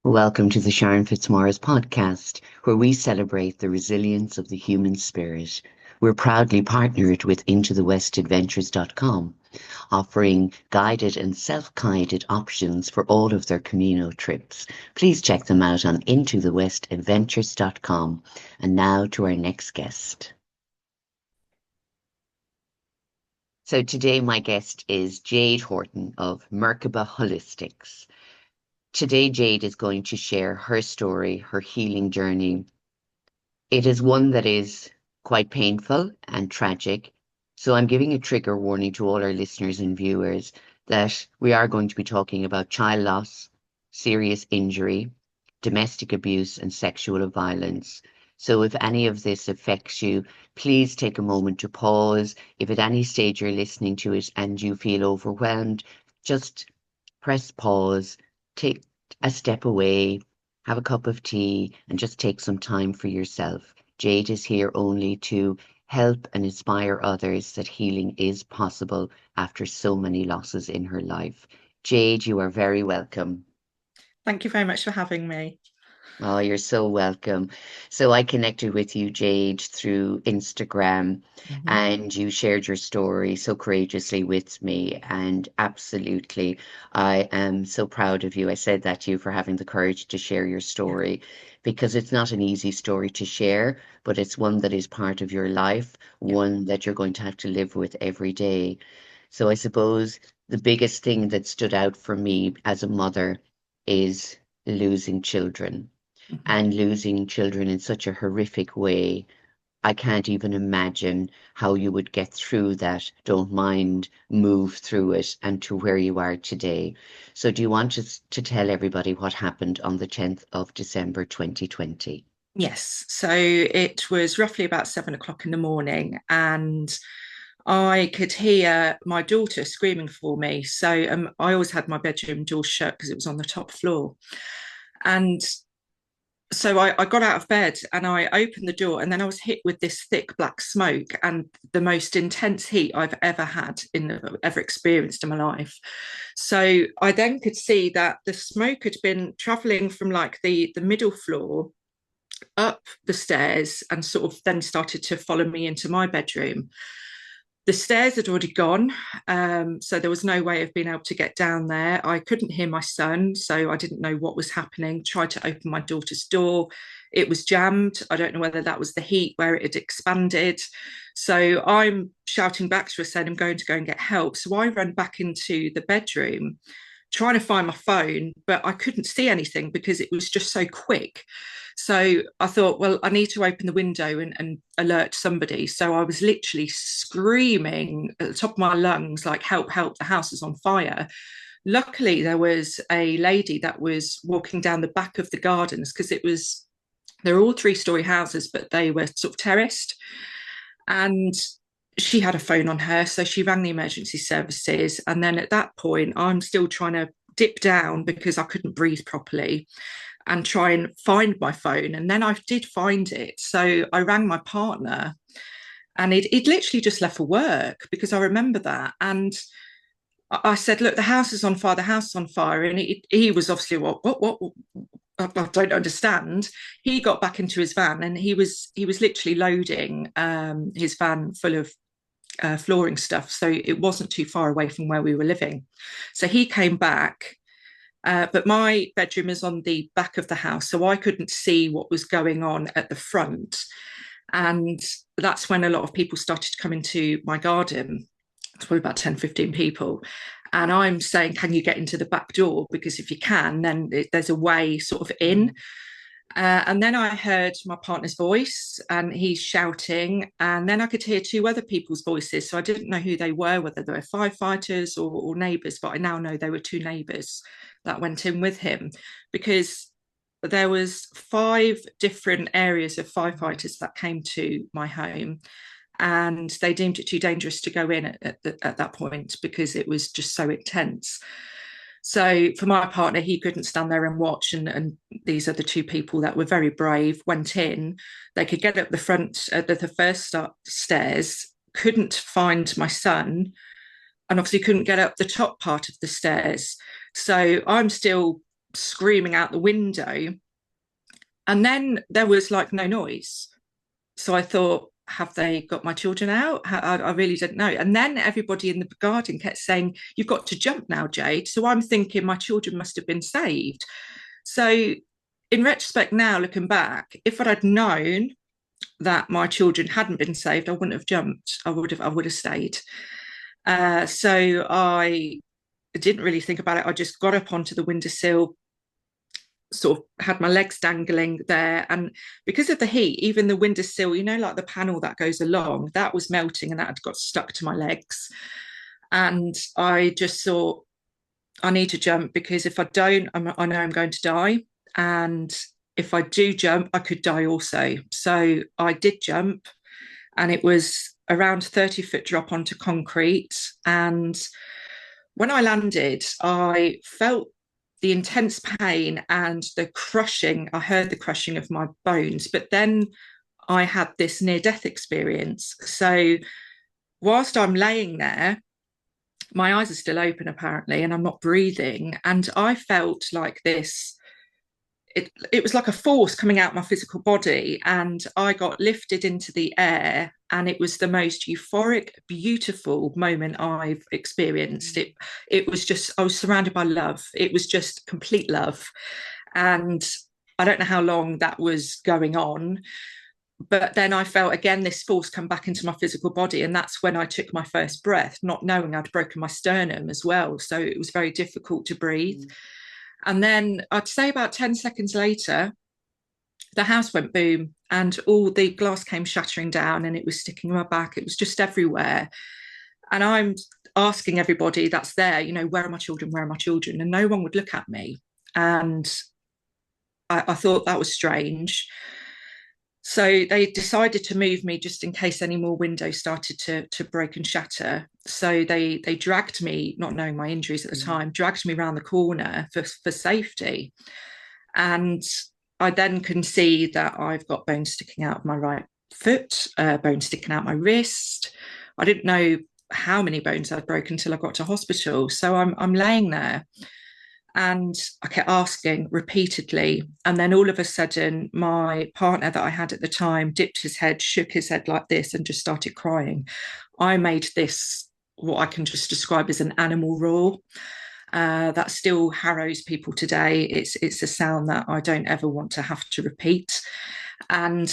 Welcome to the Sharon Fitzmaurice podcast, where we celebrate the resilience of the human spirit. We're proudly partnered with IntoTheWestAdventures.com, offering guided and self-guided options for all of their Camino trips. Please check them out on IntoTheWestAdventures.com. And now to our next guest. So today my guest is Jade Horton of Merkaba Holistics. Today, Jade is going to share her story, her healing journey. It is one that is quite painful and tragic. So I'm giving a trigger warning to all our listeners and viewers that we are going to be talking about child loss, serious injury, domestic abuse, and sexual violence. So if any of this affects you, please take a moment to pause. If at any stage you're listening to it and you feel overwhelmed, just press pause, take a step away, have a cup of tea, and just take some time for yourself. Jade is here only to help and inspire others that healing is possible after so many losses in her life. Jade, you are very welcome. Thank you very much for having me. Oh, you're so welcome. So I connected with you, Jade, through Instagram, Mhm. and you shared your story so courageously with me. And absolutely, I am so proud of you. I said that to you for having the courage to share your Yeah. story because it's not an easy story to share, but it's one that is part of your life, Yeah. one that you're going to have to live with every day. So I suppose the biggest thing that stood out for me as a mother is losing children Mhm. and losing children in such a horrific way. I can't even imagine how you would get through that, don't mind, move through it and to where you are today. So, do you want us to tell everybody what happened on the 10th of December 2020? Yes. So it was roughly about 7 o'clock in the morning, and I could hear my daughter screaming for me. So I always had my bedroom door shut because it was on the top floor. And so I got out of bed and I opened the door, and then I was hit with this thick black smoke and the most intense heat I've ever had ever experienced in my life. So I then could see that the smoke had been traveling from like the middle floor up the stairs and sort of then started to follow me into my bedroom. The stairs had already gone, so there was no way of being able to get down there. I couldn't hear my son, so I didn't know what was happening. Tried to open my daughter's door. It was jammed. I don't know whether that was the heat where it had expanded. So I'm shouting back to her saying, I'm going to go and get help. So I ran back into the bedroom trying to find my phone, but I couldn't see anything because it was just so quick. So I thought, well, I need to open the window and alert somebody. So I was literally screaming at the top of my lungs, like, help, help, the house is on fire. Luckily, there was a lady that was walking down the back of the gardens because they're all three-story houses, but they were sort of terraced. And she had a phone on her, so she rang the emergency services. And then at that point, I'm still trying to dip down because I couldn't breathe properly and try and find my phone. And then I did find it. So I rang my partner, and he'd literally just left for work because I remember that. And I said, look, the house is on fire, the house is on fire. And he was obviously, what, I don't understand. He got back into his van, and he was literally loading his van full of flooring stuff. So it wasn't too far away from where we were living. So he came back, but my bedroom is on the back of the house, so I couldn't see what was going on at the front. And that's when a lot of people started to come into my garden. It's probably about 10, 15 people. And I'm saying, can you get into the back door? Because if you can, then there's a way sort of in. And then I heard my partner's voice and he's shouting. And then I could hear two other people's voices. So I didn't know who they were, whether they were firefighters or neighbours, but I now know they were two neighbours that went in with him because there was five different areas of firefighters that came to my home, and they deemed it too dangerous to go in at that point because it was just so intense. So for my partner, he couldn't stand there and watch. And these are the two people that were very brave, went in. They could get up the front, the first stairs, couldn't find my son, and obviously couldn't get up the top part of the stairs. So I'm still screaming out the window. And then there was like no noise. So I thought, have they got my children out? I really didn't know. And then everybody in the garden kept saying, you've got to jump now, Jade. So I'm thinking my children must have been saved. So in retrospect now, looking back, if I'd known that my children hadn't been saved, I wouldn't have jumped. I would have stayed. So I didn't really think about it. I just got up onto the windowsill, sort of had my legs dangling there, and because of the heat, even the windowsill, like the panel that goes along, that was melting and that had got stuck to my legs. And I just thought, I need to jump, because if I don't, I know I'm going to die, and if I do jump, I could die also. So I did jump, and it was around 30-foot drop onto concrete. And when I landed, I felt the intense pain and the crushing. I heard the crushing of my bones, but then I had this near death experience. So whilst I'm laying there, my eyes are still open apparently, and I'm not breathing. And I felt like this. It was like a force coming out my physical body, and I got lifted into the air, and it was the most euphoric, beautiful moment I've experienced. It was just, I was surrounded by love. It was just complete love. And I don't know how long that was going on, but then I felt again this force come back into my physical body, and that's when I took my first breath, not knowing I'd broken my sternum as well. So it was very difficult to breathe. And then I'd say about 10 seconds later, the house went boom, and all the glass came shattering down, and it was sticking in my back. It was just everywhere. And I'm asking everybody that's there, where are my children? Where are my children? And no one would look at me. And I thought that was strange. So they decided to move me just in case any more windows started to break and shatter. So they dragged me, not knowing my injuries at the time, dragged me around the corner for safety. And I then can see that I've got bones sticking out of my right foot, bones sticking out my wrist. I didn't know how many bones I'd broken until I got to hospital. So I'm laying there, and I kept asking repeatedly. And then all of a sudden, my partner that I had at the time dipped his head, shook his head like this, and just started crying. I made this, what I can just describe as an animal roar. That still harrows people today. It's a sound that I don't ever want to have to repeat. And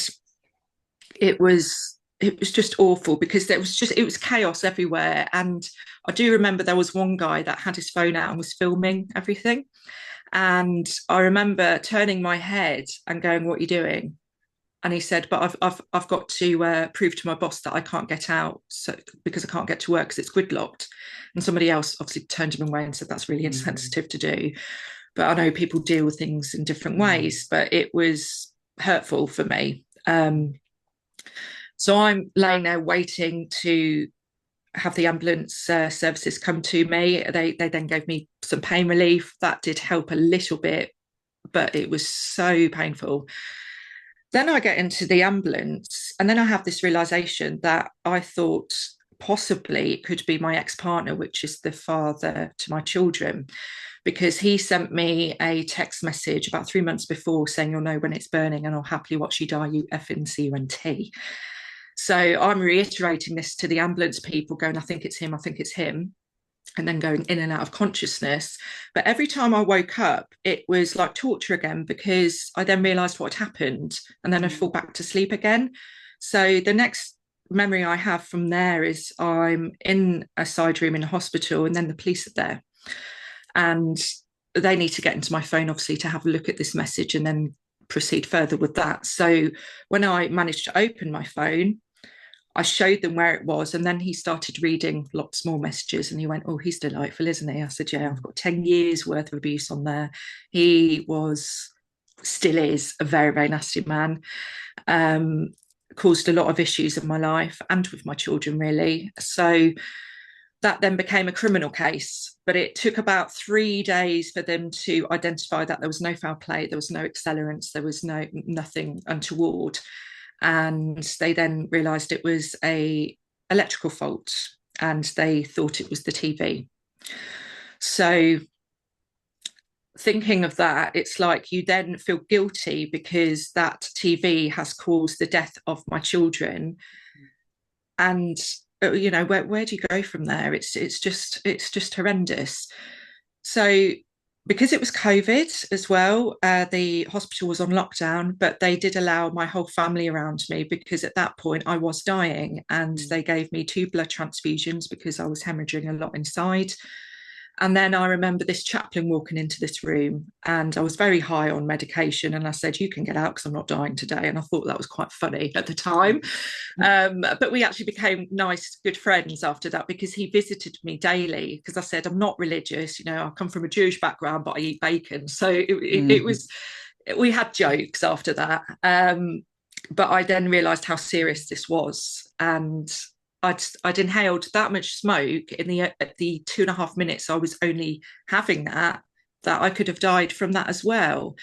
it was just awful, because it was chaos everywhere. And I do remember there was one guy that had his phone out and was filming everything. And I remember turning my head and going, "What are you doing?" And he said, "But I've got to prove to my boss that I can't get out, so because I can't get to work because it's gridlocked." And somebody else obviously turned him away and said, "That's really insensitive to do." But I know people deal with things in different ways, but it was hurtful for me. So I'm laying there waiting to have the ambulance services come to me. They then gave me some pain relief. That did help a little bit, but it was so painful. Then I get into the ambulance, and then I have this realization that I thought possibly it could be my ex-partner, which is the father to my children, because he sent me a text message about 3 months before saying, "You'll know when it's burning, and I'll happily watch you die, you effing CUNT." So I'm reiterating this to the ambulance people, going, "I think it's him, I think it's him," and then going in and out of consciousness. But every time I woke up, it was like torture again, because I then realised what had happened, and then I'd fall back to sleep again. So the next memory I have from there is I'm in a side room in a hospital, and then the police are there. And they need to get into my phone, obviously, to have a look at this message and then proceed further with that. So when I managed to open my phone, I showed them where it was, and then he started reading lots more messages, and he went, "Oh, he's delightful, isn't he?" I said, "Yeah, I've got 10 years worth of abuse on there." He still is a very, very nasty man. Caused a lot of issues in my life and with my children, really. So that then became a criminal case, but it took about 3 days for them to identify that there was no foul play, there was no accelerants, there was nothing untoward. And they then realised it was a electrical fault, and they thought it was the TV. So thinking of that, it's like you then feel guilty because that TV has caused the death of my children. And where do you go from there? It's just horrendous. So because it was COVID as well, the hospital was on lockdown, but they did allow my whole family around me because at that point I was dying, and Mm. they gave me 2 blood transfusions because I was hemorrhaging a lot inside. And then I remember this chaplain walking into this room, and I was very high on medication. And I said, "You can get out because I'm not dying today." And I thought that was quite funny at the time. But we actually became nice, good friends after that because he visited me daily. Because I said, "I'm not religious. I come from a Jewish background, but I eat bacon." So it Mm. was, we had jokes after that. But I then realised how serious this was. And I'd inhaled that much smoke in the 2.5 minutes I was only having that I could have died from that as well.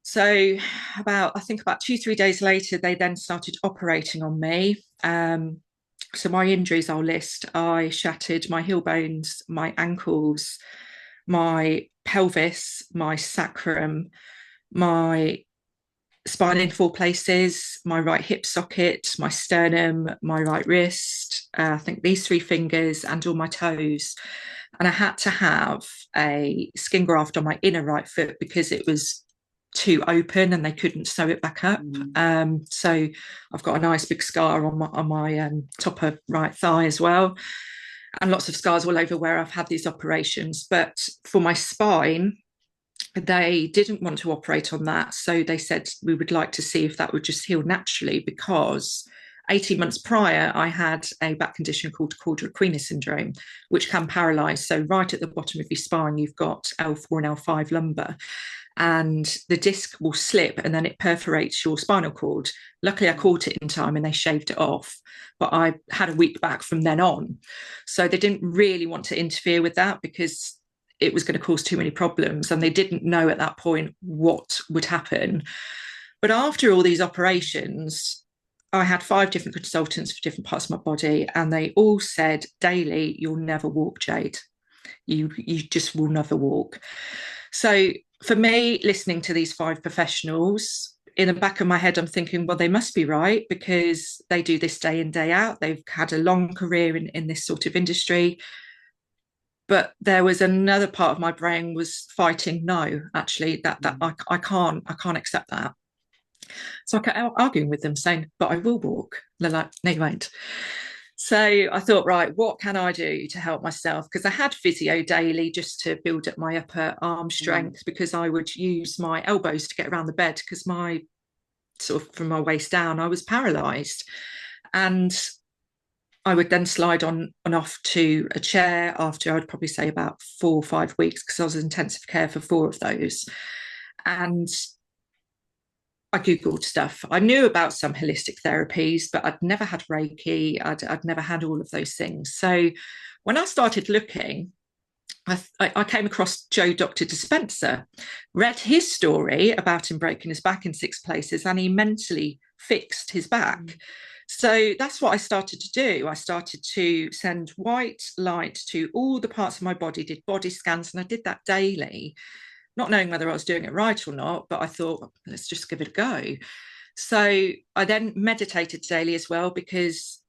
So I think about 2, 3 days later, they then started operating on me. So my injuries I'll list: I shattered my heel bones, my ankles, my pelvis, my sacrum, my spine in 4 places, my right hip socket, my sternum, my right wrist, I think these 3 fingers, and all my toes. And I had to have a skin graft on my inner right foot because it was too open and they couldn't sew it back up. Mm. So I've got a nice big scar on my top of right thigh as well, and lots of scars all over where I've had these operations. But for my spine, they didn't want to operate on that. So they said, we would like to see if that would just heal naturally, because 18 months prior, I had a back condition called quadriquina syndrome, which can paralyze. So right at the bottom of your spine, you've got L4 and L5 lumbar, and the disc will slip and then it perforates your spinal cord. Luckily, I caught it in time and they shaved it off, but I had a week back from then on. So they didn't really want to interfere with that because it was going to cause too many problems, and they didn't know at that point what would happen. But after all these operations, I had 5 different consultants for different parts of my body, and they all said daily, "You'll never walk, Jade. You just will never walk." So for me, listening to these 5 professionals, in the back of my head, I'm thinking, well, they must be right because they do this day in, day out. They've had a long career in this sort of industry. But there was another part of my brain was fighting no, actually, that I can't accept that. So I kept arguing with them, saying, "But I will walk." And they're like, "No, you won't." So I thought, right, what can I do to help myself? Because I had physio daily just to build up my upper arm Mm. strength, because I would use my elbows to get around the bed because my sort of from my waist down, I was paralyzed. And I would then slide on and off to a chair after, I'd probably say, about 4 or 5 weeks, because I was in intensive care for 4 of those. And I Googled stuff. I knew about some holistic therapies, but I'd never had Reiki. I'd never had all of those things. So when I started looking, I came across Joe Dr. Dispenza, read his story about him breaking his back in 6 places, and he mentally fixed his back. Mm. So that's what I started to do. I started to send white light to all the parts of my body, did body scans, and I did that daily, not knowing whether I was doing it right or not, but I thought, let's just give it a go. So I then meditated daily as well, because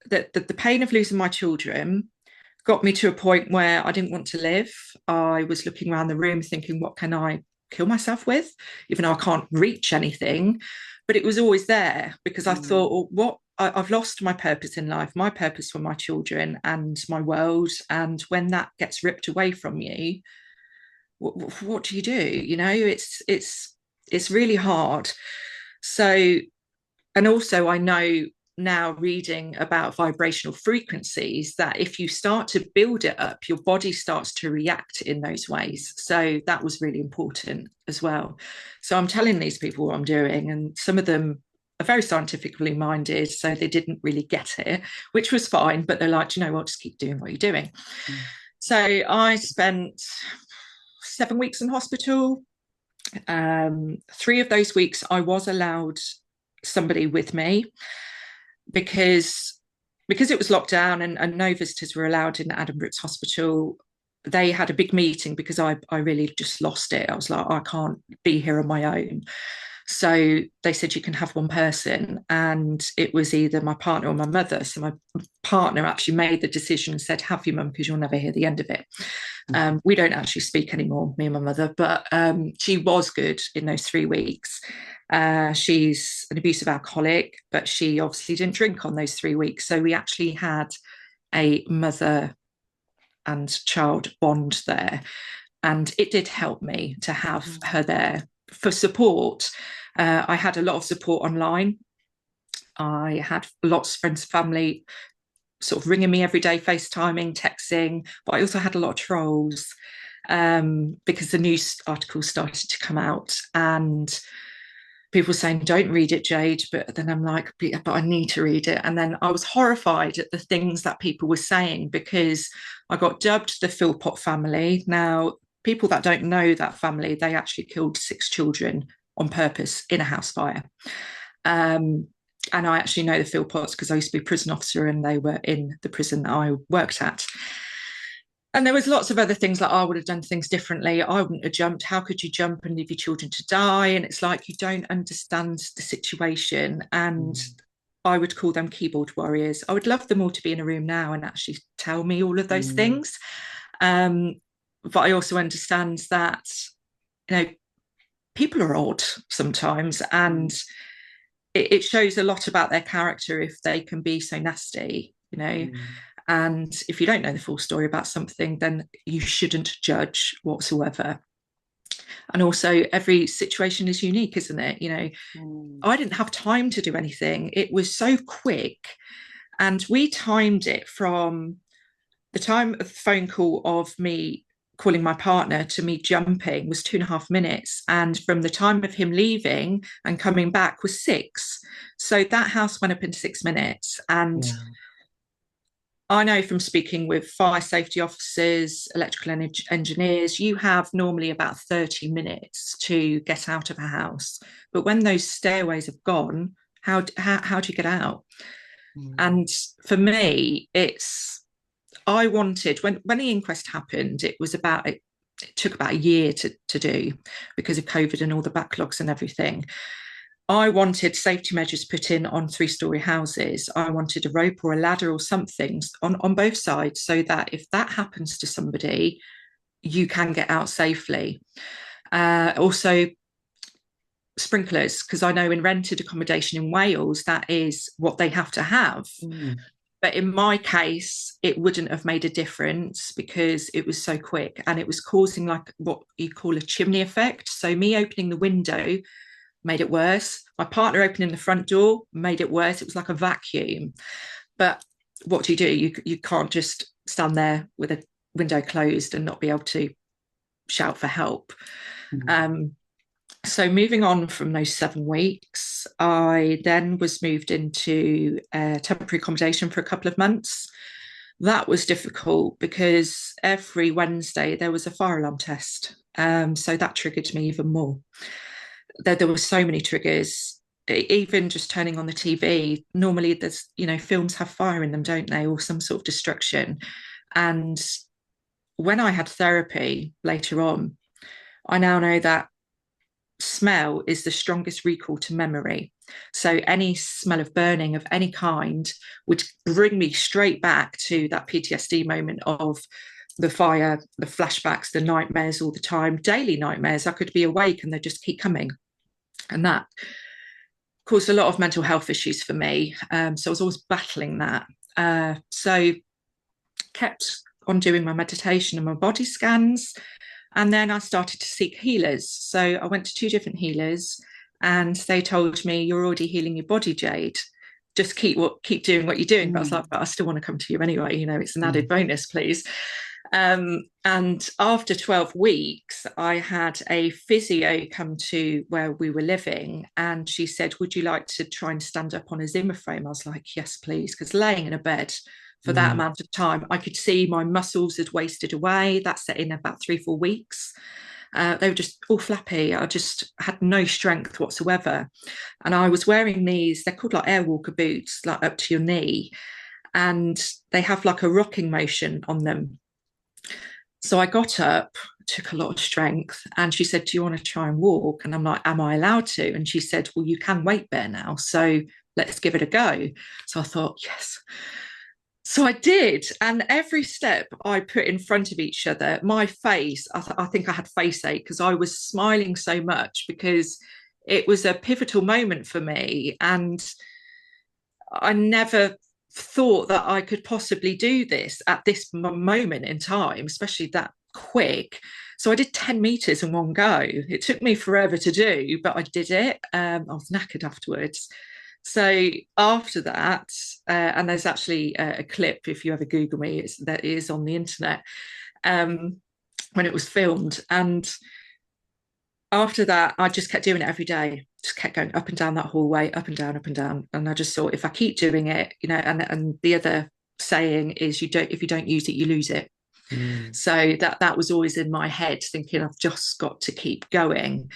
the pain of losing my children got me to a point where I didn't want to live. I was looking around the room thinking, what can I kill myself with, even though I can't reach anything? But it was always there because I thought, Mm. well, I've lost my purpose in life, my purpose for my children and my world. And when that gets ripped away from you, what do you do? It's really hard. So, and also I know now, reading about vibrational frequencies, that if you start to build it up, your body starts to react in those ways. So that was really important as well. So I'm telling these people what I'm doing, and some of them are very scientifically minded, so they didn't really get it, which was fine. But they're like, you know what, just keep doing what you're doing. Mm. So I spent 7 weeks in hospital. 3 of those weeks, I was allowed somebody with me, because it was locked down, and no visitors were allowed in Adam Brooks Hospital. they had a big meeting because I really just lost it. I was like, I can't be here on my own. So they said you can have one person, and it was either my partner or my mother. So my partner actually made the decision and said, have your mum, because you'll never hear the end of it. We don't actually speak anymore, me and my mother, but she was good in those 3 weeks. She's an abusive alcoholic, but she obviously didn't drink on those 3 weeks. So we actually had a mother and child bond there. And it did help me to have her there for support. I had a lot of support online. I had lots of friends, family sort of ringing me every day, FaceTiming, texting, but I also had a lot of trolls because the news articles started to come out and people saying, don't read it, Jade. But then I'm like, but I need to read it. And then I was horrified at the things that people were saying because I got dubbed the Philpott family. Now, people that don't know that family, they actually killed 6 children on purpose in a house fire. And I actually know the Philpotts because I used to be a prison officer and they were in the prison that I worked at. And there was lots of other things like I would have done things differently. I wouldn't have jumped. How could you jump and leave your children to die? And it's like you don't understand the situation. And I would call them keyboard warriors. I would love them all to be in a room now and actually tell me all of those things. But I also understand that, you know, people are odd sometimes, and it shows a lot about their character if they can be so nasty, you know. And if you don't know the full story about something, then you shouldn't judge whatsoever. And also, every situation is unique, isn't it? You know, I didn't have time to do anything. It was so quick. And we timed it from the time of the phone call of me calling my partner to me jumping was 2.5 minutes. And from the time of him leaving and coming back was 6. So that house went up in 6 minutes. And I know from speaking with fire safety officers, electrical engineers, you have normally about 30 minutes to get out of a house. But when those stairways have gone, how do you get out? And for me, I wanted, when the inquest happened, it took about a year to do because of COVID and all the backlogs and everything. I wanted safety measures put in on 3-story houses. I wanted a rope or a ladder or something on both sides so that if that happens to somebody, you can get out safely. Also, sprinklers, because I know in rented accommodation in Wales, that is what they have to have. But in my case, it wouldn't have made a difference because it was so quick and it was causing like what you call a chimney effect. So me opening the window made it worse. My partner opening the front door made it worse. It was like a vacuum. But what do? You can't just stand there with a window closed and not be able to shout for help. So moving on from those 7 weeks, I then was moved into temporary accommodation for a couple of months. That was difficult because every Wednesday there was a fire alarm test. So that triggered me even more. There were so many triggers, even just turning on the TV. Normally there's, you know, films have fire in them, don't they? Or some sort of destruction. And when I had therapy later on, I now know that smell is the strongest recall to memory. So any smell of burning of any kind would bring me straight back to that PTSD moment of the fire, the flashbacks, the nightmares all the time, daily nightmares. I could be awake and they just keep coming. And that caused a lot of mental health issues for me. So I was always battling that. So kept on doing my meditation and my body scans. And then I started to seek healers. So I went to 2 different healers and they told me, you're already healing your body, Jade. Just keep doing what you're doing. But I was like, but I still want to come to you anyway. You know, it's an added bonus, please. And after 12 weeks, I had a physio come to where we were living. And she said, would you like to try and stand up on a Zimmer frame? I was like, yes, please. Because laying in a bed for that amount of time, I could see my muscles had wasted away. That set in about 3-4 weeks. They were just all flappy. I just had no strength whatsoever. And I was wearing these, they're called like airwalker boots, like up to your knee. And they have like a rocking motion on them. So I got up, took a lot of strength, and she said, "Do you want to try and walk?" And I'm like, "Am I allowed to?" And she said, "Well, you can weight bear now, so let's give it a go." So I thought, yes. So I did, and every step I put in front of each other, my face, I think I had face ache because I was smiling so much because it was a pivotal moment for me, and I never thought that I could possibly do this at this moment in time, especially that quick. So I did 10 meters in one go. It took me forever to do, but I did it. I was knackered afterwards. So after that, and there's actually a clip, if you ever Google me, that is on the internet, um, when it was filmed. And after that, I just kept doing it every day. Just kept going up and down that hallway, up and down, up and down. And I just thought, if I keep doing it, and the other saying is, you don't if you don't use it, you lose it. Mm. So that was always in my head, thinking I've just got to keep going.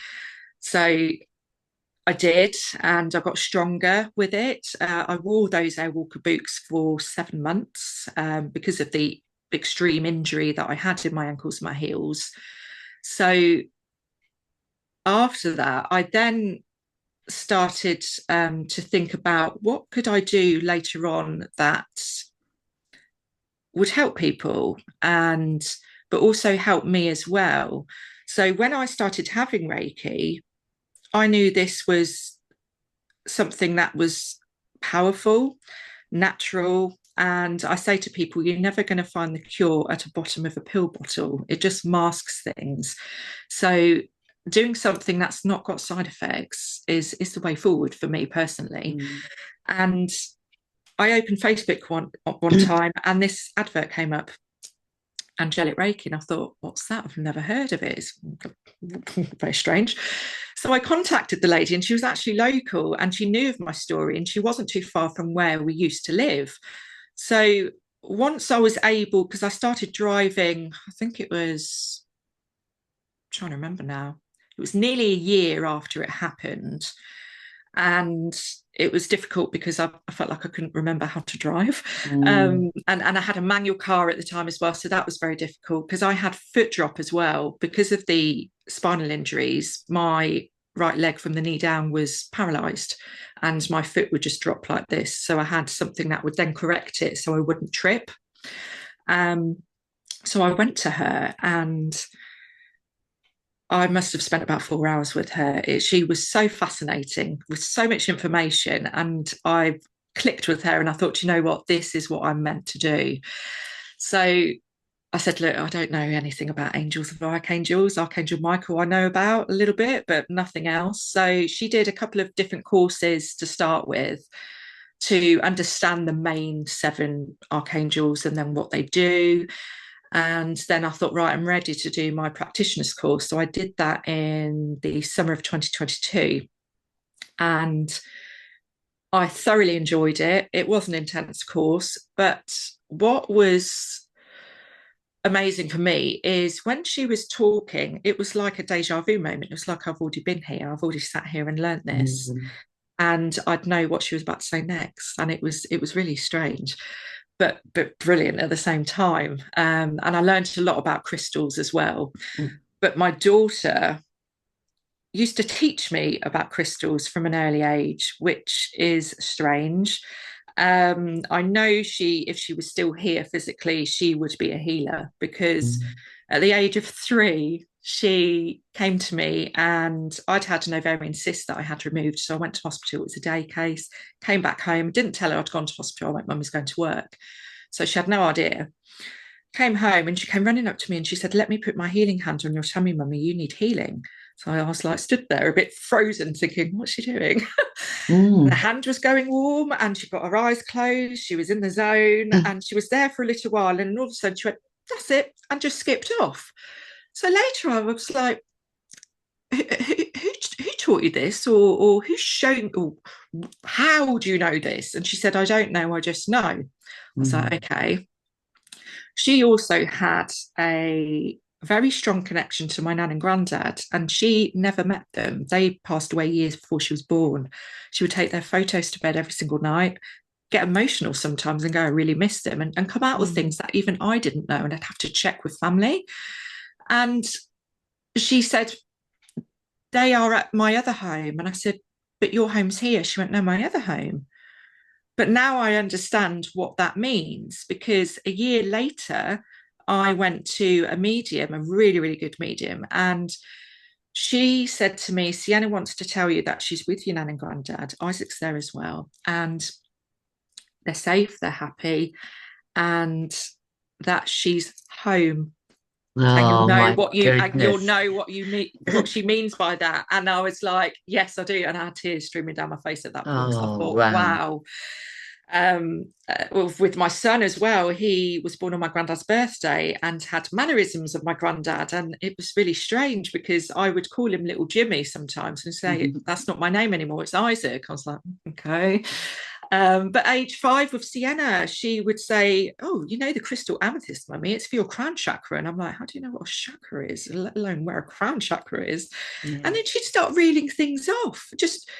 So I did, and I got stronger with it. I wore those Airwalker boots for 7 months because of the extreme injury that I had in my ankles and my heels. So after that, I then started to think about what could I do later on that would help people, and but also help me as well. So when I started having Reiki, I knew this was something that was powerful, natural. And I say to people, you're never going to find the cure at the bottom of a pill bottle. It just masks things. So doing something that's not got side effects is the way forward for me personally. Mm. And I opened Facebook one time, and this advert came up, angelic reiki, and I thought, what's that? I've never heard of it. It's very strange. So I contacted the lady, and she was actually local, and she knew of my story, and she wasn't too far from where we used to live. So once I was able, because I started driving, I think it was, I'm trying to remember now, it was nearly a year after it happened. And it was difficult because I felt like I couldn't remember how to drive. Mm. And I had a manual car at the time as well. So that was very difficult because I had foot drop as well. Because of the spinal injuries, my right leg from the knee down was paralyzed, and my foot would just drop like this. So I had something that would then correct it so I wouldn't trip. Um, so I went to her, and I must have spent about 4 hours with her. She was so fascinating with so much information. And I clicked with her, and I thought, you know what, this is what I'm meant to do. So I said, look, I don't know anything about angels or archangels. Archangel Michael, I know about a little bit, but nothing else. So she did a couple of different courses to start with to understand the main seven archangels and then what they do. And then I thought, right, I'm ready to do my practitioner's course. So I did that in the summer of 2022. And I thoroughly enjoyed it. It was an intense course. But what was amazing for me is when she was talking, it was like a deja vu moment. It was like, I've already been here. I've already sat here and learnt this. Mm. And I'd know what she was about to say next. And it was really strange, but brilliant at the same time. And I learned a lot about crystals as well. Mm. But my daughter used to teach me about crystals from an early age, which is strange. I know if she was still here physically, she would be a healer because Mm. at the age of 3, she came to me, and I'd had an ovarian cyst that I had removed. So I went to hospital. It was a day case, came back home, didn't tell her I'd gone to hospital. I went, Mummy's going to work. So she had no idea. Came home, and she came running up to me, and she said, let me put my healing hand on your tummy, Mummy. You need healing. So I was like, stood there a bit frozen, thinking, what's she doing? The Mm. hand was going warm, and she got her eyes closed. She was in the zone, and she was there for a little while. And all of a sudden she went, that's it, and just skipped off. So later I was like, who taught you this? Or who's shown, or how do you know this? And she said, I don't know, I just know. I was like, Mm. okay. She also had a very strong connection to my nan and granddad, and she never met them. They passed away years before she was born. She would take their photos to bed every single night. get emotional sometimes and go, I really miss them, and come out with Mm. things that even I didn't know. And I'd have to check with family. And she said, they are at my other home. And I said, but your home's here. She went, no, my other home. But now I understand what that means, because a year later, I went to a medium, a really, really good medium. And she said to me, Sienna wants to tell you that she's with your nan and granddad. Isaac's there as well. And they're safe, they're happy, and that she's home. And Oh my you'll goodness. know what you mean, what she means by that. And I was like, yes, I do. And I had tears streaming down my face at that point, because I Oh thought, wow. wow. With my son as well, he was born on my granddad's birthday and had mannerisms of my granddad, and it was really strange because I would call him little Jimmy sometimes and say, that's not my name anymore, it's Isaac. I was like, okay. But age 5 with Sienna, she would say, oh, you know, the crystal amethyst, mummy, it's for your crown chakra. And I'm like, how do you know what a chakra is, let alone where a crown chakra is? And Yeah. then she'd start reeling things off, just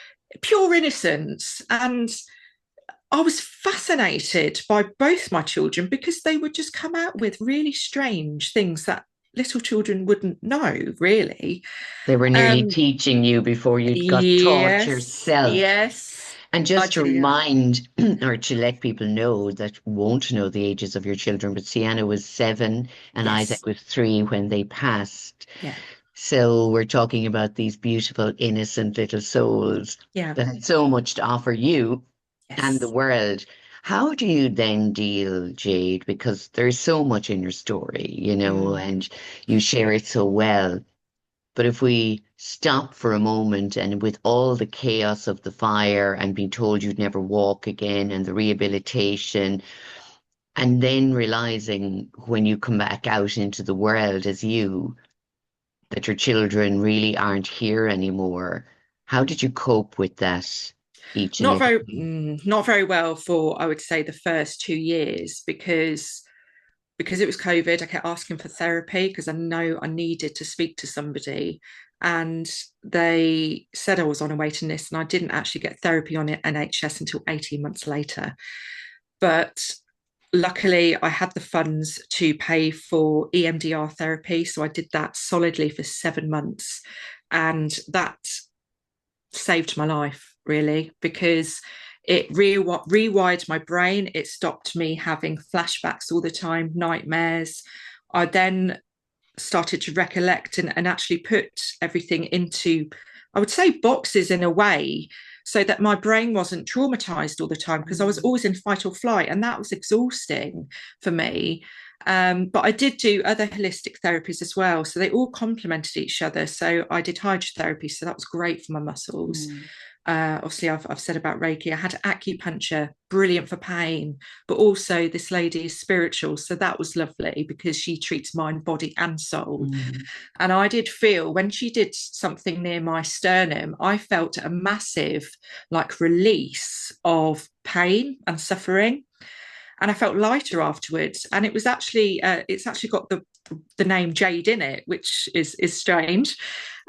pure innocence. And I was fascinated by both my children, because they would just come out with really strange things that little children wouldn't know, really. They were nearly Um, teaching you before you got taught yes, yourself. yes, And I just to do. remind or to let people know that won't know the ages of your children, but Sienna was 7 and Yes, Isaac was 3 when they passed. yeah, So we're talking about these beautiful, innocent little souls yeah, that had so much to offer you and the yes. world. How do you then deal, Jade? Because there's so much in your story, Mm, and you share it so well. But if we stop for a moment and with all the chaos of the fire and being told you'd never walk again and the rehabilitation, and then realizing when you come back out into the world as you, that your children really aren't here anymore, how did you cope with that each and every day? not very well for, I would say, the first 2 years, because it was COVID. I kept asking for therapy because I know I needed to speak to somebody. And they said I was on a waiting list, and I didn't actually get therapy on NHS until 18 months later. But luckily, I had the funds to pay for EMDR therapy. So I did that solidly for 7 months. And that saved my life, really, because it rewired my brain. It stopped me having flashbacks all the time, nightmares. I then started to recollect and actually put everything into, I would say, boxes in a way, so that my brain wasn't traumatized all the time, because I was Mm. always in fight or flight, and that was exhausting for me. But I did do other holistic therapies as well. So they all complemented each other. So I did hydrotherapy. So that was great for my muscles. Mm. Obviously, I've said about Reiki. I had acupuncture, brilliant for pain, but also this lady is spiritual. So that was lovely because she treats mind, body, and soul. Mm. And I did feel when she did something near my sternum, I felt a massive like release of pain and suffering. And I felt lighter afterwards. And it was actually, it's actually got the name Jade in it, which is strange.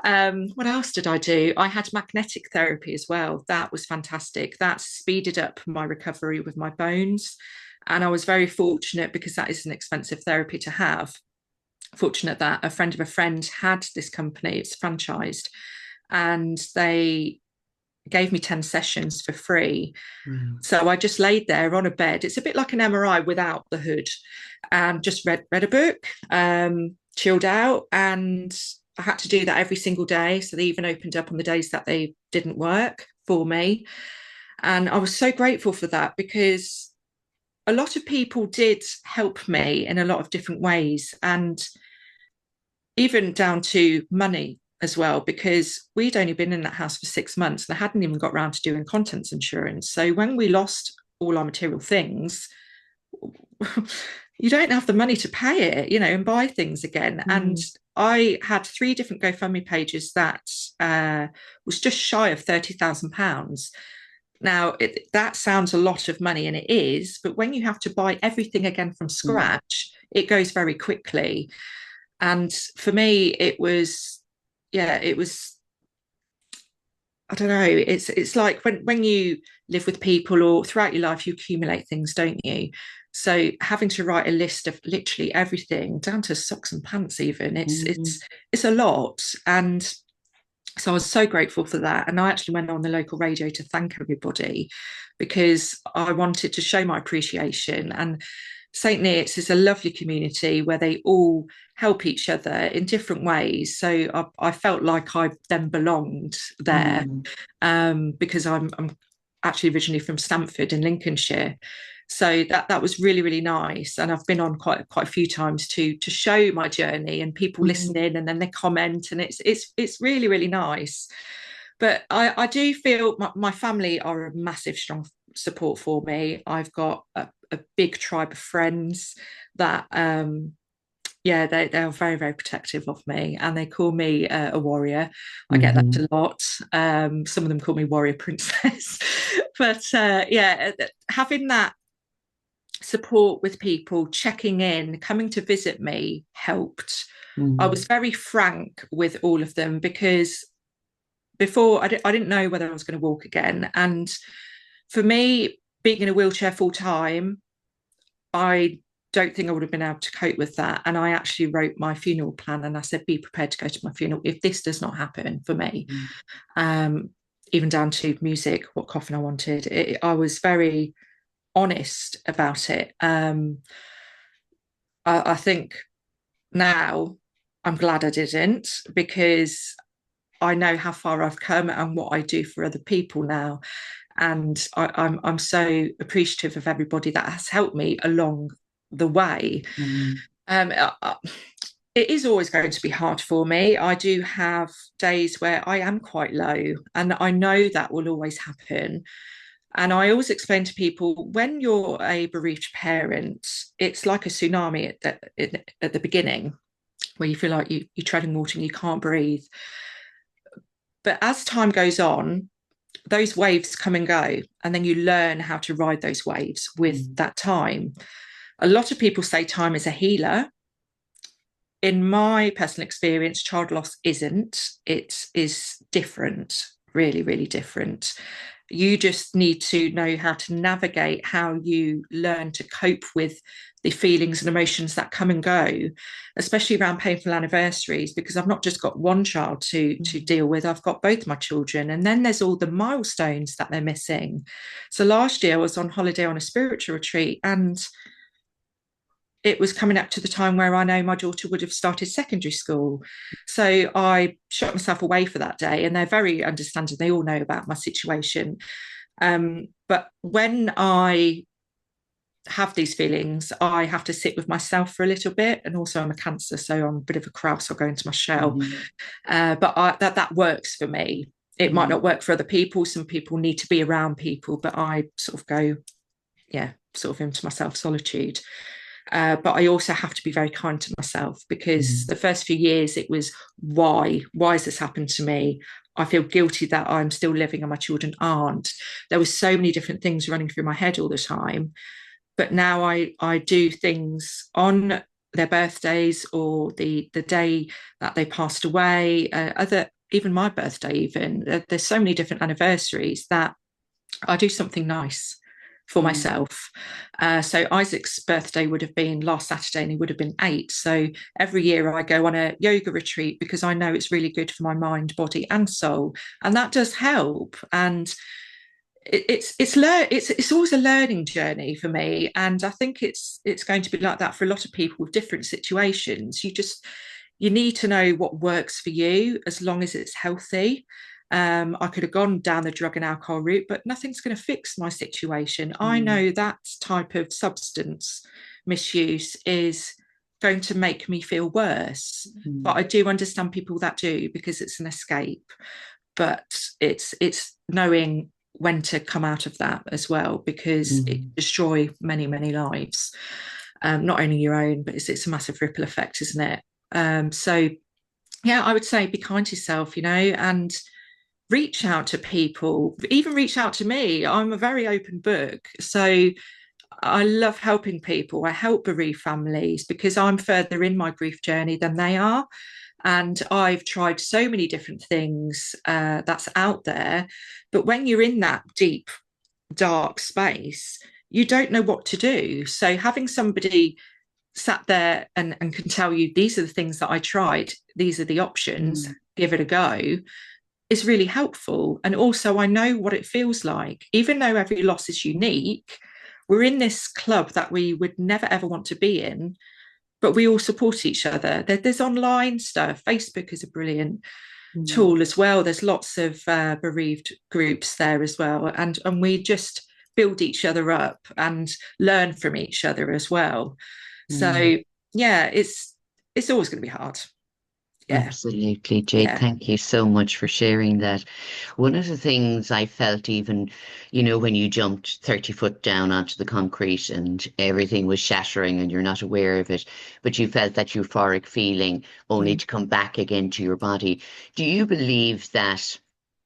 What else did I do? I had magnetic therapy as well. That was fantastic. That speeded up my recovery with my bones. And I was very fortunate, because that is an expensive therapy to have. Fortunate that a friend of a friend had this company, it's franchised, and they gave me 10 sessions for free. Wow. So I just laid there on a bed. It's a bit like an MRI without the hood, and just read a book, chilled out. And I had to do that every single day. So they even opened up on the days that they didn't work for me. And I was so grateful for that, because a lot of people did help me in a lot of different ways. And even down to money as well, because we'd only been in that house for 6 months and I hadn't even got around to doing contents insurance. So when we lost all our material things, you don't have the money to pay it, and buy things again. And Mm. I had 3 different GoFundMe pages that was just shy of £30,000. Now, that sounds a lot of money, and it is, but when you have to buy everything again from Mm. scratch, it goes very quickly. And for me, it was, yeah, it was, I don't know. It's like when you live with people or throughout your life, you accumulate things, don't you? So having to write a list of literally everything, down to socks and pants, even Mm, it's a lot. And so I was so grateful for that. And I actually went on the local radio to thank everybody because I wanted to show my appreciation. And St. Neots is a lovely community where they all help each other in different ways. So I felt like I then belonged there, mm, because I'm actually originally from Stamford in Lincolnshire. So that was really, really nice. And I've been on quite a few times to show my journey, and people listen mm, in and then they comment, and it's really, really nice. But I do feel my family are a massive, strong support for me. I've got a big tribe of friends that yeah, they are very, very protective of me, and they call me a warrior. I get that mhm, a lot. Some of them call me warrior princess. But yeah, having that support with people checking in, coming to visit me helped. I mm, was very frank with all of them because before I didn't know whether I was going to walk again. And for me, being in a wheelchair full time, I don't think I would have been able to cope with that. And I actually wrote my funeral plan and I said, be prepared to go to my funeral if this does not happen for me. mm, Um, Even down to music, what coffin I wanted. I was very honest about it. I think now I'm glad I didn't, because I know how far I've come and what I do for other people now. And I'm so appreciative of everybody that has helped me along the way. mm, Um, it is always going to be hard for me. I do have days where I am quite low, and I know that will always happen. And I always explain to people, when you're a bereaved parent, it's like a tsunami at the beginning, where you feel like you're treading water and you can't breathe. But as time goes on, those waves come and go, and then you learn how to ride those waves with mm, that time. A lot of people say time is a healer. In my personal experience, child loss isn't. It is different, really, really different. You just need to know how to navigate, how you learn to cope with the feelings and emotions that come and go, especially around painful anniversaries, because I've not just got one child to mm, deal with, I've got both my children. And then there's all the milestones that they're missing. So last year I was on holiday on a spiritual retreat, and it was coming up to the time where I know my daughter would have started secondary school. So I shut myself away for that day, and they're very understanding. They all know about my situation. But when I have these feelings, I have to sit with myself for a little bit. And also, I'm a Cancer, so I'm a bit of a crouse. I'll go into my shell. mhm, That works for me. It might mm, not work for other people. Some people need to be around people, but I sort of go, yeah, sort of into myself solitude. But I also have to be very kind to myself, because mm, the first few years it was, why has this happened to me? I feel guilty that I'm still living and my children aren't. There were so many different things running through my head all the time. But now I do things on their birthdays, or the day that they passed away, other, even my birthday, even there's so many different anniversaries that I do something nice for mm, myself. So Isaac's birthday would have been last Saturday, and he would have been 8. So every year I go on a yoga retreat, because I know it's really good for my mind, body, and soul, and that does help. And it's always a learning journey for me, and I think it's going to be like that for a lot of people with different situations. You need to know what works for you, as long as it's healthy. I could have gone down the drug and alcohol route, but nothing's going to fix my situation. I mm, know that type of substance misuse is going to make me feel worse, but mm, I do understand people that do, because it's an escape. But it's knowing when to come out of that as well, because it mm, destroy many, many lives. Not only your own, but it's a massive ripple effect, isn't it? So yeah, I would say be kind to yourself, and reach out to people, even reach out to me. I'm a very open book. So I love helping people. I help bereaved families because I'm further in my grief journey than they are. And I've tried so many different things that's out there. But when you're in that deep, dark space, you don't know what to do. So having somebody sat there and can tell you, these are the things that I tried, these are the options, Mm, give it a go, is really helpful. And also, I know what it feels like. Even though every loss is unique, we're in this club that we would never ever want to be in, but we all support each other. There's online stuff. Facebook is a brilliant mm, tool as well. There's lots of bereaved groups there as well, and we just build each other up and learn from each other as well. mm. So yeah, it's always going to be hard. Yeah, Absolutely, Jade. yeah. Thank you so much for sharing that. One of the things I felt, even, when you jumped 30 foot down onto the concrete and everything was shattering and you're not aware of it, but you felt that euphoric feeling only Mm. to come back again to your body. Do you believe that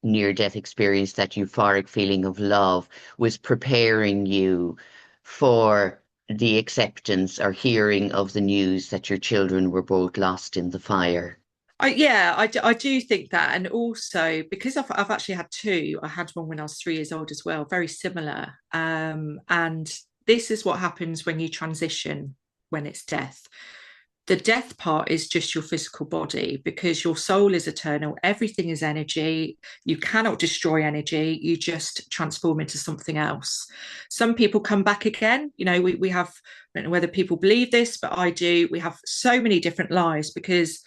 near-death experience, that euphoric feeling of love, was preparing you for the acceptance or hearing of the news that your children were both lost in the fire? I do think that, and also because I've actually had two. I had one when I was 3 years old as well, very similar. And this is what happens when you transition, when it's death. The death part is just your physical body, because your soul is eternal. Everything is energy. You cannot destroy energy. You just transform into something else. Some people come back again. We have, I don't know whether people believe this, but I do. We have so many different lives because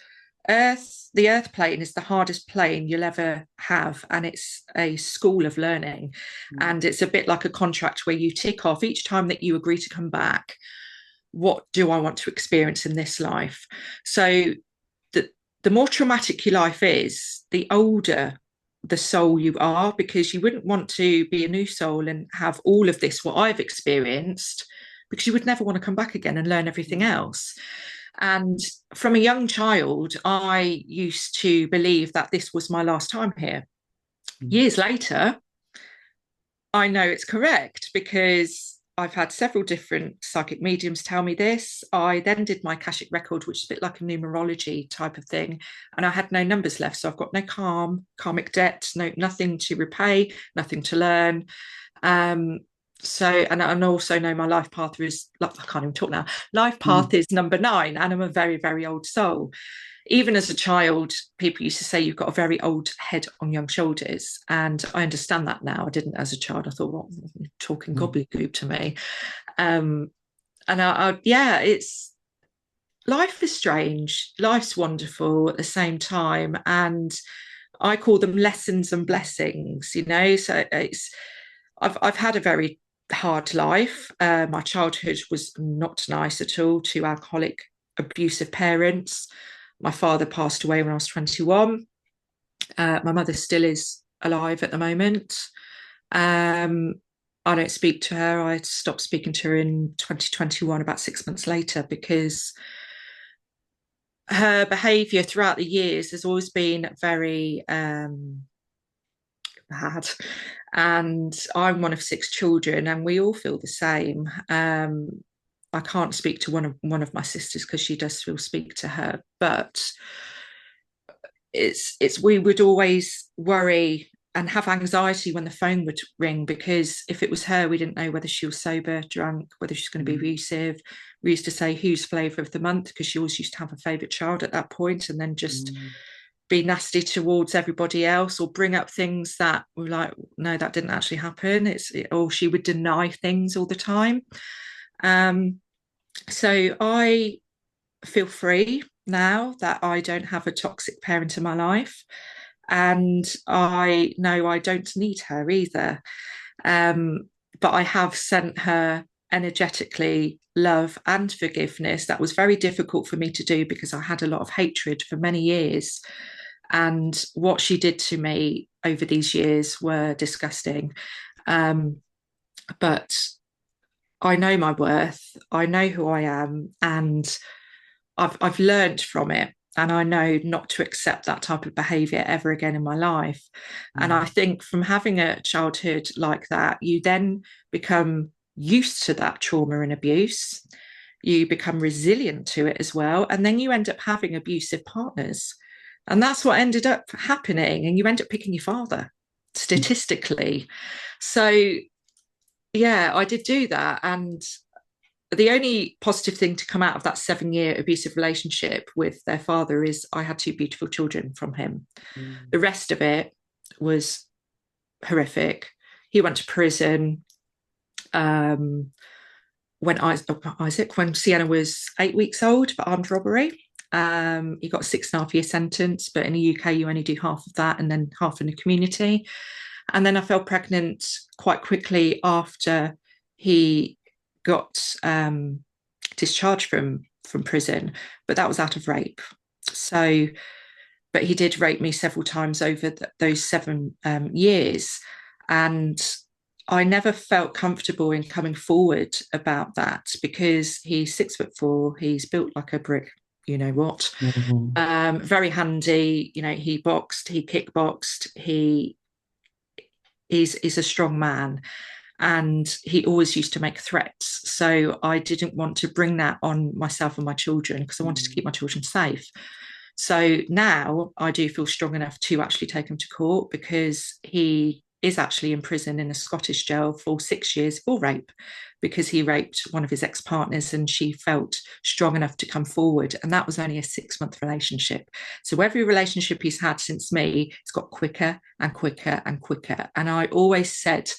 the earth plane is the hardest plane you'll ever have, and it's a school of learning. Mm, And it's a bit like a contract where you tick off each time that you agree to come back, what do I want to experience in this life? So the more traumatic your life is, the older the soul you are, because you wouldn't want to be a new soul and have all of this, what I've experienced, because you would never want to come back again and learn everything mm, else. And from a young child, I used to believe that this was my last time here. mm, Years later, I know it's correct because I've had several different psychic mediums tell me this. I then did my Akashic record, which is a bit like a numerology type of thing, and I had no numbers left. So I've got no karmic debt, nothing to repay, nothing to learn. Um, so and also know my life path is, like, I can't even talk now. Life mm. path is number 9, and I'm a very, very old soul. Even as a child, people used to say you've got a very old head on young shoulders. And I understand that now. I didn't as a child. I thought, what, you're talking Mm. gobbledygook to me. Um, and yeah, it's life is strange. Life's wonderful at the same time. And I call them lessons and blessings. So I've had a very hard life. My childhood was not nice at all. Two alcoholic, abusive parents. My father passed away when I was 21. My mother still is alive at the moment. Um, I don't speak to her. I stopped speaking to her in 2021, about 6 months later, because her behaviour throughout the years has always been very bad. And I'm one of 6 children, and we all feel the same. I can't speak to one of my sisters because she does still speak to her, but it's we would always worry and have anxiety when the phone would ring, because if it was her, we didn't know whether she was sober, drunk, whether she's going to be Mm, abusive. We used to say who's flavour of the month, because she always used to have a favourite child at that point, and then just mm, be nasty towards everybody else, or bring up things that were like, no, that didn't actually happen. Or she would deny things all the time. Um, so I feel free now that I don't have a toxic parent in my life. And I know I don't need her either. Um, but I have sent her energetically love and forgiveness. That was very difficult for me to do because I had a lot of hatred for many years. And what she did to me over these years were disgusting. Um, but I know my worth. I know who I am, and I've learned from it. And I know not to accept that type of behavior ever again in my life. And mm, I think from having a childhood like that, you then become used to that trauma and abuse. You become resilient to it as well. And then you end up having abusive partners. And that's what ended up happening. And you end up picking your father statistically. So, yeah, I did do that. And the only positive thing to come out of that 7 year abusive relationship with their father is I had two beautiful children from him. The Mm. rest of it was horrific. He went to prison. Um, when Isaac, when Sienna was 8 weeks old for armed robbery. He got a 6.5 year sentence, but in the UK, you only do half of that and then half in the community. And then I fell pregnant quite quickly after he got discharged from prison, but that was out of rape. So, but he did rape me several times over those 7 years. And I never felt comfortable in coming forward about that because he's 6'4", he's built like a brick, you know what. Mhm. Very handy, he boxed, he kickboxed, he's a strong man, and he always used to make threats. So I didn't want to bring that on myself and my children because I wanted to keep my Mm. children safe. So now I do feel strong enough to actually take him to court because he is actually in prison in a Scottish jail for 6 years for rape because he raped one of his ex-partners and she felt strong enough to come forward. And that was only a 6 month relationship. So every relationship he's had since me, it's got quicker and quicker and quicker. And I always said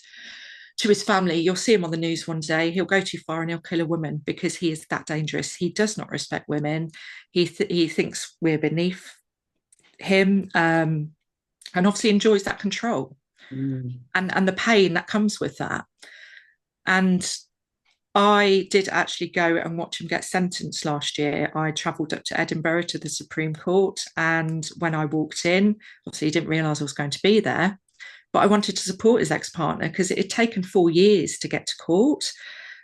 to his family, you'll see him on the news one day. He'll go too far and he'll kill a woman because he is that dangerous. He does not respect women. He thinks we're beneath him, and obviously enjoys that control Mm. and the pain that comes with that. And I did actually go and watch him get sentenced last year. I travelled up to Edinburgh to the Supreme Court, and when I walked in, obviously he didn't realise I was going to be there. But I wanted to support his ex-partner because it had taken 4 years to get to court.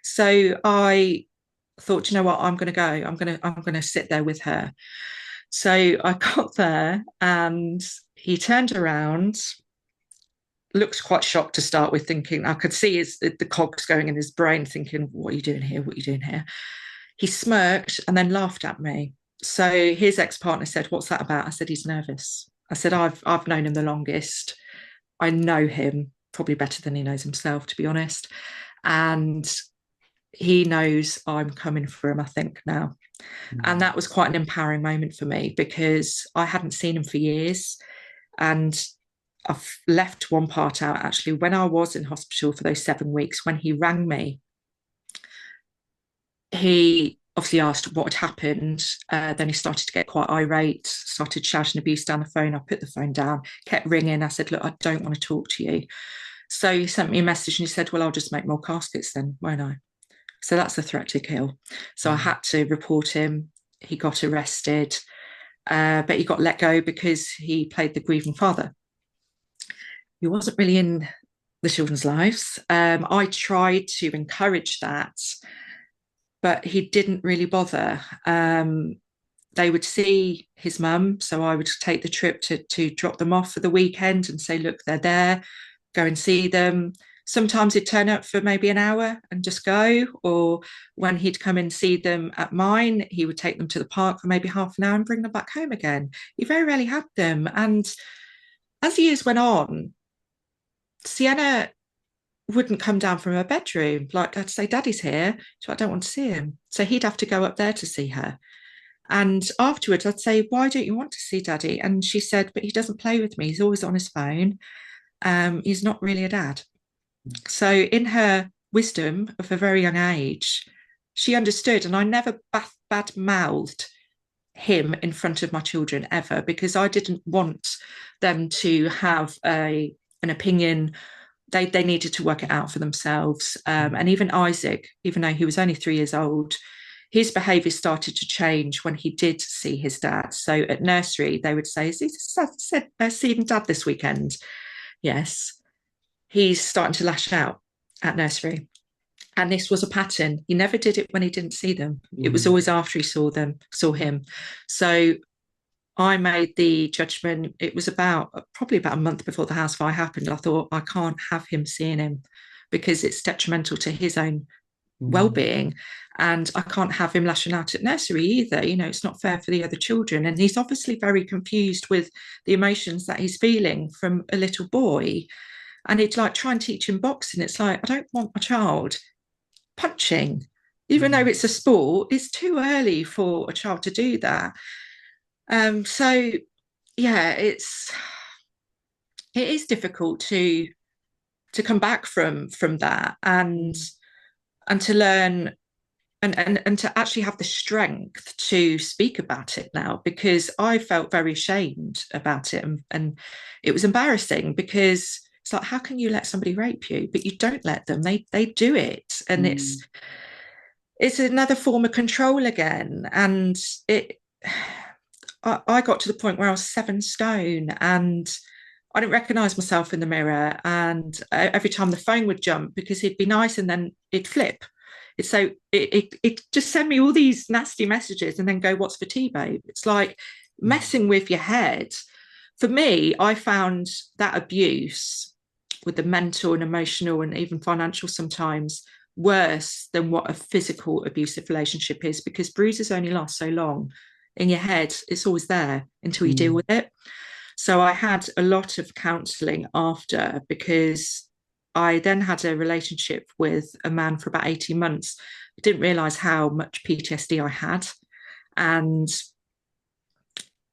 So I thought, you know what, I'm going to go. I'm going to sit there with her. So I got there, and he turned around, looked quite shocked to start with, thinking I could see the cogs going in his brain, thinking, "What are you doing here? What are you doing here?" He smirked and then laughed at me. So his ex-partner said, "What's that about?" I said, "He's nervous." I said, "I've known him the longest. I know him probably better than he knows himself, to be honest. And he knows I'm coming for him, I think, now." And Mm. that was quite an empowering moment for me because I hadn't seen him for years. And I've left one part out actually. When I was in hospital for those 7 weeks, when he rang me, he obviously asked what had happened. Then he started to get quite irate, started shouting abuse down the phone. I put the phone down, kept ringing. I said, "Look, I don't want to talk to you." So he sent me a message and he said, "Well, I'll just make more caskets then, won't I?" So that's a threat to kill. So I Mm. had to report him. He got arrested, but he got let go because he played the grieving father. He wasn't really in the children's lives. I tried to encourage that, but he didn't really bother. They would see his mum, so I would take the trip to drop them off for the weekend and say, "Look, they're there, go and see them." Sometimes he'd turn up for maybe an hour and just go, or when he'd come and see them at mine, he would take them to the park for maybe half an hour and bring them back home again. He very rarely had them. And as the years went on, Sienna wouldn't come down from her bedroom. Like I'd say, "Daddy's here." So I don't want to see him. So he'd have to go up there to see her. And afterwards, I'd say, "Why don't you want to see Daddy?" And she said, "But he doesn't play with me. He's always on his phone. He's not really a dad." So, in her wisdom of a very young age, she understood. And I never bad mouthed him in front of my children ever because I didn't want them to have an opinion. They needed to work it out for themselves. And even Isaac, even though he was only 3 years old, his behaviour started to change when he did see his dad. So at nursery, they would say, "Is he seeing dad this weekend?" Yes. He's starting to lash out at nursery. And this was a pattern. He never did it when he didn't see them. It was Mm. always after he saw him. So I made the judgment. It was probably about a month before the house fire happened. I thought, I can't have him seeing him because it's detrimental to his own Mm, well-being. And I can't have him lashing out at nursery either. It's not fair for the other children. And he's obviously very confused with the emotions that he's feeling from a little boy. And it's like try and teach him boxing. It's like, I don't want my child punching. Even though mm, it's a sport, it's too early for a child to do that. So yeah, it is difficult to come back from that mm, and to learn and to actually have the strength to speak about it now, because I felt very ashamed about it, and it was embarrassing because it's like, how can you let somebody rape you? But you don't let them. They do it, and mm, it's another form of control again. And it I got to the point where I was 7 stone and I didn't recognize myself in the mirror. And every time the phone would jump, because he'd be nice and then it'd flip. It just send me all these nasty messages and then go, "What's for tea, babe?" It's like mm, messing with your head. For me, I found that abuse with the mental and emotional and even financial sometimes worse than what a physical abusive relationship is, because bruises only last so long. In your head, it's always there until you deal mm, with it. So I had a lot of counselling after, because I then had a relationship with a man for about 18 months. I didn't realise how much PTSD I had. And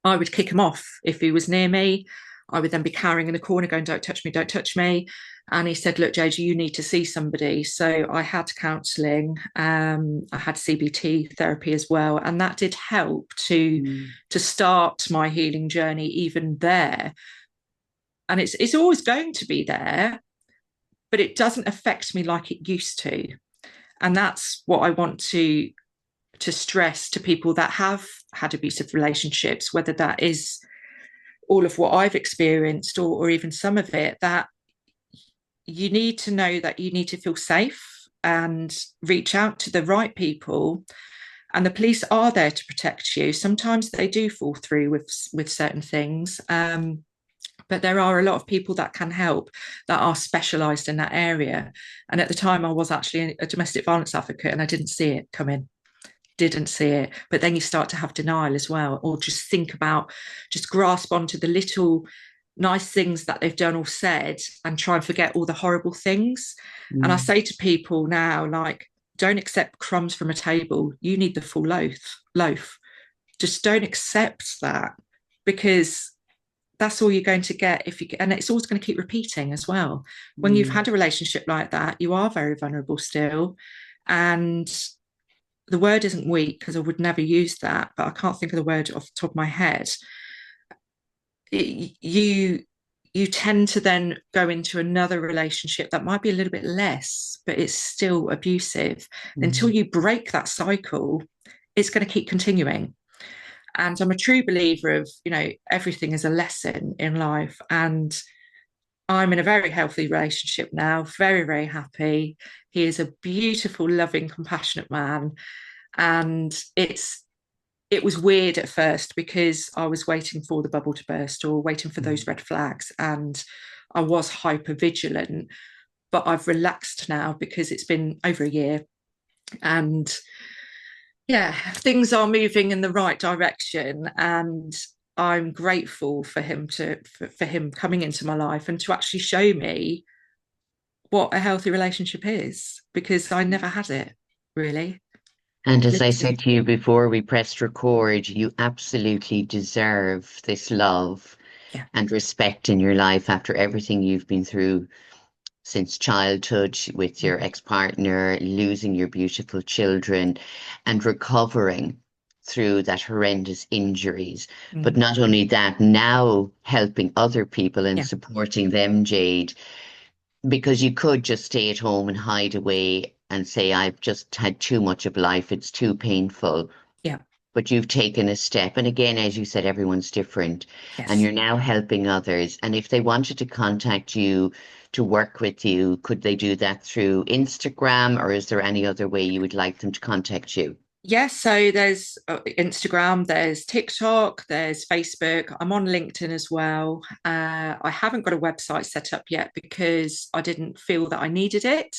I would kick him off if he was near me. I would then be cowering in a corner going, "Don't touch me, don't touch me." And he said, "Look, Jade, you need to see somebody." So I had counselling. I had CBT therapy as well. And that did help mm, to start my healing journey even there. And it's always going to be there, but it doesn't affect me like it used to. And that's what I want to stress to people that have had abusive relationships, whether that is all of what I've experienced or even some of it, that you need to know that you need to feel safe and reach out to the right people. And the police are there to protect you. Sometimes they do fall through with certain things. But there are a lot of people that can help, that are specialised in that area. And at the time, I was actually a domestic violence advocate, and I didn't see it coming. Didn't see it. But then you start to have denial as well, or just think about, just grasp onto the little nice things that they've done or said and try and forget all the horrible things. And I mm, say to people now, like, don't accept crumbs from a table. You need the full loaf. Just don't accept that, because that's all you're going to get. If you and it's always going to keep repeating as well. When you've mm, had a relationship like that, you are very vulnerable still. And the word isn't weak, because I would never use that, but I can't think of the word off the top of my head. You tend to then go into another relationship that might be a little bit less, but it's still abusive. Until mm, you break that cycle, it's going to keep continuing. And I'm a true believer of, everything is a lesson in life. And I'm in a very healthy relationship now, very, very happy. He is a beautiful, loving, compassionate man. And it was weird at first, because I was waiting for the bubble to burst or waiting for those mm. red flags. And I was hyper vigilant, but I've relaxed now because it's been over a year. And yeah, things are moving in the right direction. And I'm grateful for for him coming into my life and to actually show me what a healthy relationship is, because I never had it, really. And as I Literally. said to you before we pressed record, you absolutely deserve this love Yeah. and respect in your life after everything you've been through since childhood with your Mm. ex-partner, losing your beautiful children, and recovering through that horrendous injuries. But Mm. not only that, now helping other people and Yeah. supporting them, Jade, because you could just stay at home and hide away and say, I've just had too much of life, it's too painful. Yeah. But you've taken a step. And again, as you said, everyone's different. And Yes. you're now helping others. And if they wanted to contact you to work with you, could they do that through Instagram, or is there any other way you would like them to contact you? Yes, so there's Instagram, there's TikTok, there's Facebook. I'm on LinkedIn as well. I haven't got a website set up yet because I didn't feel that I needed it.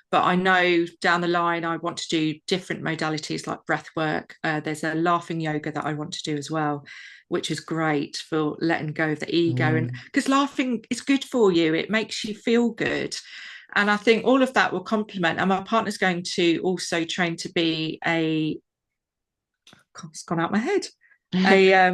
But I know down the line I want to do different modalities like breath work. There's a laughing yoga that I want to do as well, which is great for letting go of the ego. And Mm. because laughing is good for you, it makes you feel good. And I think all of that will complement. And my partner's going to also train to be a, God, it's gone out my head, a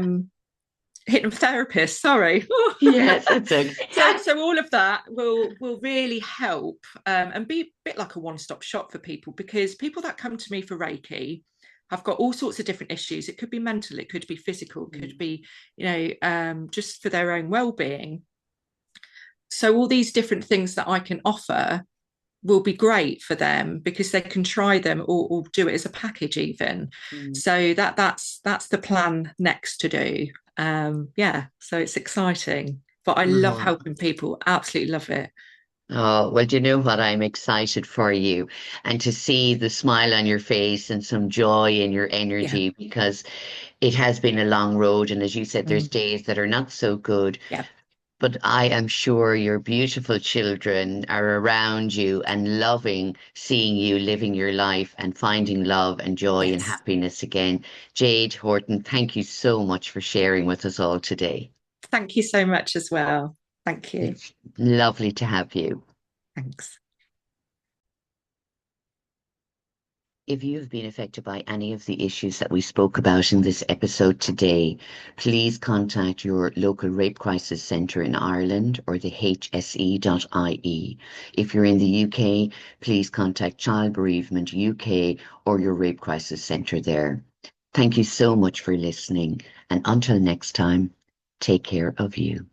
hypnotherapist. Sorry. Yes, it's okay. So all of that will really help, and be a bit like a one-stop shop for people, because people that come to me for Reiki have got all sorts of different issues. It could be mental, it could be physical, it could Mm. be, just for their own well-being. So all these different things that I can offer will be great for them, because they can try them, or do it as a package even. Mm. So that's the plan next to do. Yeah, so it's exciting, but I love Oh. helping people, absolutely love it. Oh, well, do you know what? I'm excited for you and to see the smile on your face and some joy in your Yeah. energy because it has been a long road. And as you said, there's Mm. days that are not so good, Yeah. but I am sure your beautiful children are around you and loving seeing you living your life and finding love and joy and Yes, happiness again. Jade Horton, thank you so much for sharing with us all today. thank you so much as well. Thank you. It's lovely to have you. Thanks. If you have been affected by any of the issues that we spoke about in this episode today, please contact your local Rape Crisis Centre in Ireland or the hse.ie. If you're in the UK, please contact Child Bereavement UK or your Rape Crisis Centre there. Thank you so much for listening, and until next time, take care of you.